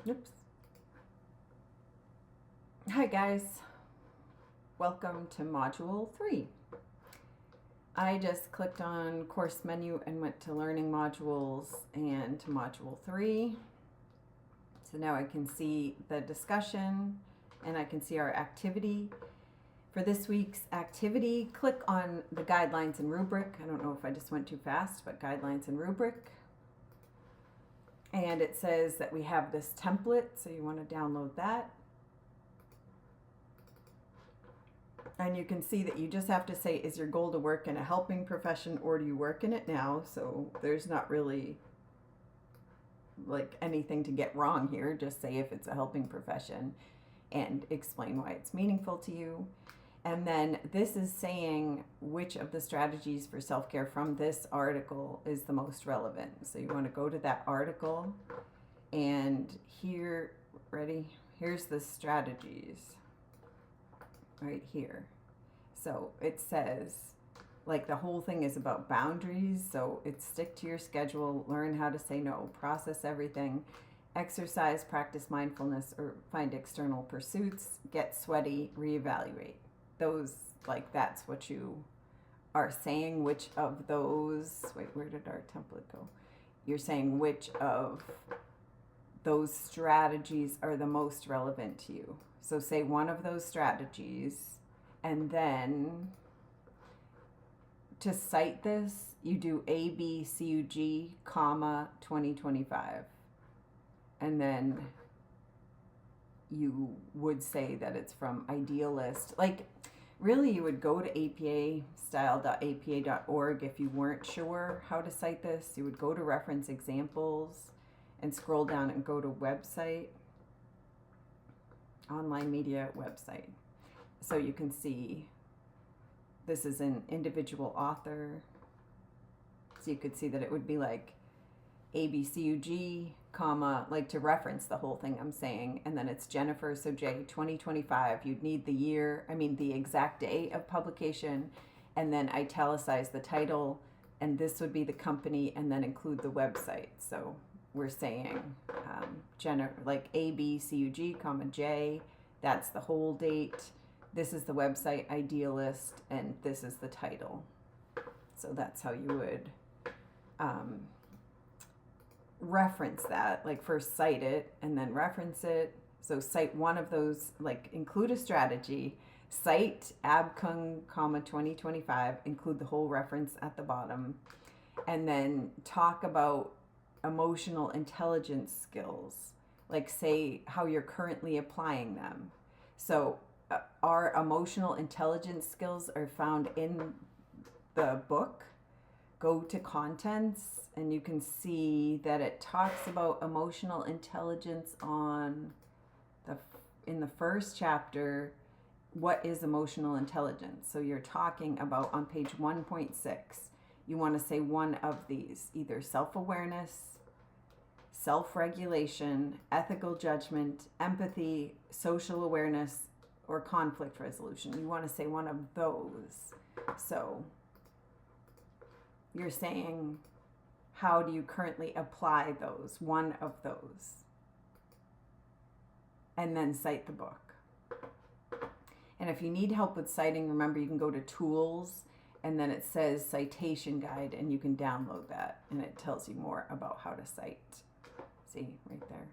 Oops. Hi guys, welcome to Module 3. I just clicked on course menu and went to learning modules and to Module 3. So now I can see the discussion and I can see our activity. For this week's activity, click on the guidelines and rubric. I don't know if I just went too fast, but guidelines and rubric. And it says that we have this template, so you want to download that. And you can see that you just have to say, is your goal to work in a helping profession or do you work in it now? So there's not really like anything to get wrong here. Just say if it's a helping profession and explain why it's meaningful to you. And then this is saying which of the strategies for self-care from this article is the most relevant. So you want to go to that article and here, ready? Here's the strategies right here. So it says, like, the whole thing is about boundaries. So it's stick to your schedule, learn how to say no, process everything, exercise, practice mindfulness, or find external pursuits, get sweaty, reevaluate. Those, like, that's what you are saying, which of those, wait, where did our template go? You're saying which of those strategies are the most relevant to you. So say one of those strategies, and then to cite this, you do ABCUG, comma, 2025. And then you would say that it's from Idealist. Like, really, you would go to apastyle.apa.org if you weren't sure how to cite this. You would go to reference examples and scroll down and go to website, online media website. So you can see this is an individual author. So you could see that it would be like ABCUG, comma, like to reference the whole thing I'm saying. And then it's Jennifer, so J, 2025. You'd need the exact day of publication, and then italicize the title, and this would be the company, and then include the website. So we're saying like ABCUG, comma, J, that's the whole date. This is the website, Idealist, and this is the title. So that's how you would reference that, like first cite it and then reference it. So cite one of those, like include a strategy, cite ABCUNG, comma, 2025, include the whole reference at the bottom, and then talk about emotional intelligence skills, like say how you're currently applying them. So our emotional intelligence skills are found in the book. Go to contents and you can see that it talks about emotional intelligence in the first chapter. What is emotional intelligence? So you're talking about on page 1.6. You want to say one of these, either self-awareness, self-regulation, ethical judgment, empathy, social awareness, or conflict resolution. You want to say one of those. So you're saying, how do you currently apply those, one of those? And then cite the book. And if you need help with citing, remember you can go to tools, and then it says citation guide, and you can download that, and it tells you more about how to cite. See, right there.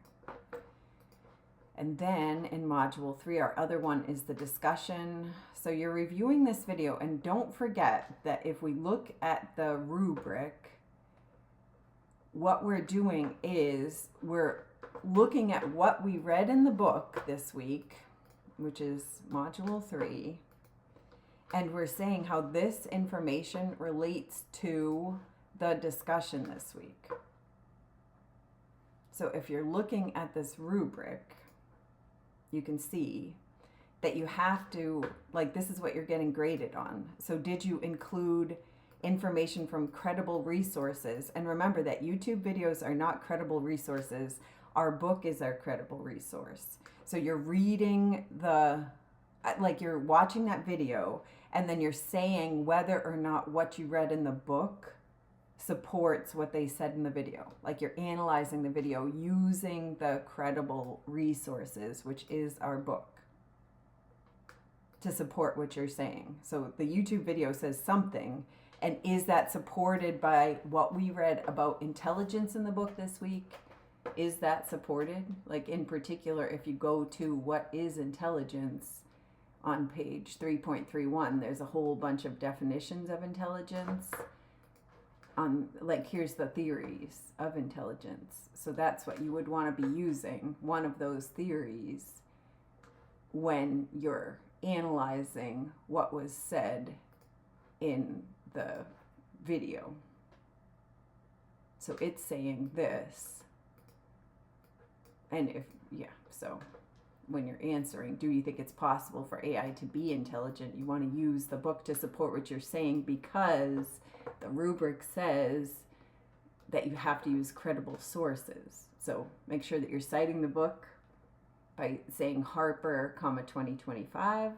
And then in Module 3, our other one is the discussion. So you're reviewing this video, and don't forget that if we look at the rubric, what we're doing is we're looking at what we read in the book this week, which is Module 3, and we're saying how this information relates to the discussion this week. So if you're looking at this rubric, you can see that you have to, like, this is what you're getting graded on. So did you include information from credible resources? And remember that YouTube videos are not credible resources. Our book is our credible resource. So you're reading you're watching that video, and then you're saying whether or not what you read in the book supports what they said in the video. Like you're analyzing the video using the credible resources, which is our book, to support what you're saying. So the YouTube video says something, and is that supported by what we read about intelligence in the book this week? Is that supported? Like in particular, if you go to what is intelligence on page 3.31, there's a whole bunch of definitions of intelligence. Like here's the theories of intelligence. So that's what you would want to be using, one of those theories, when you're analyzing what was said in the video. So it's saying this. And so when you're answering, do you think it's possible for AI to be intelligent? You want to use the book to support what you're saying, because the rubric says that you have to use credible sources. So make sure that you're citing the book by saying Harper, 2025.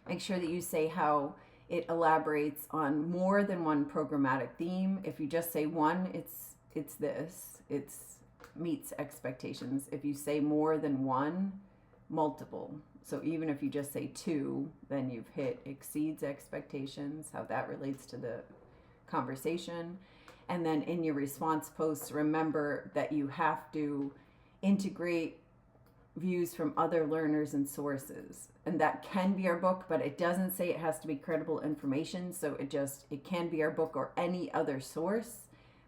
Make sure that you say how it elaborates on more than one programmatic theme. If you just say one, it's this. It's meets expectations. If you say more than one, multiple. So even if you just say two, then you've hit exceeds expectations, how that relates to the conversation. And then in your response posts, remember that you have to integrate views from other learners and sources. And that can be our book, but it doesn't say it has to be credible information. So it can be our book or any other source.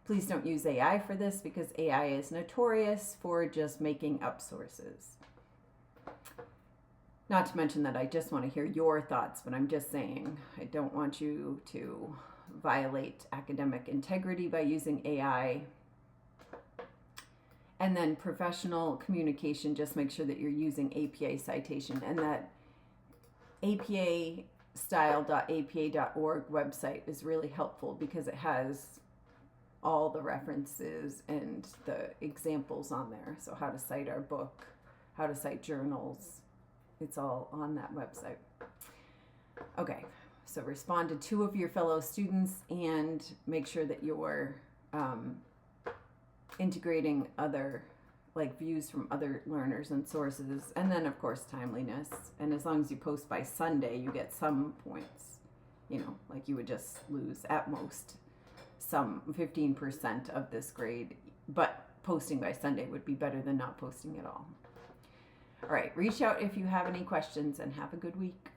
Please don't use AI for this, because AI is notorious for just making up sources. Not to mention that I just want to hear your thoughts, but I'm just saying I don't want you to violate academic integrity by using AI. And then professional communication, just make sure that you're using APA citation, and that apastyle.apa.org website is really helpful because it has all the references and the examples on there. So how to cite our book, how to cite journals, it's all on that website. Okay, so respond to 2 of your fellow students and make sure that you're integrating other views from other learners and sources. And then of course timeliness. And as long as you post by Sunday, you get some points. You would just lose at most some 15% of this grade, but posting by Sunday would be better than not posting at all. All right, reach out if you have any questions, and have a good week.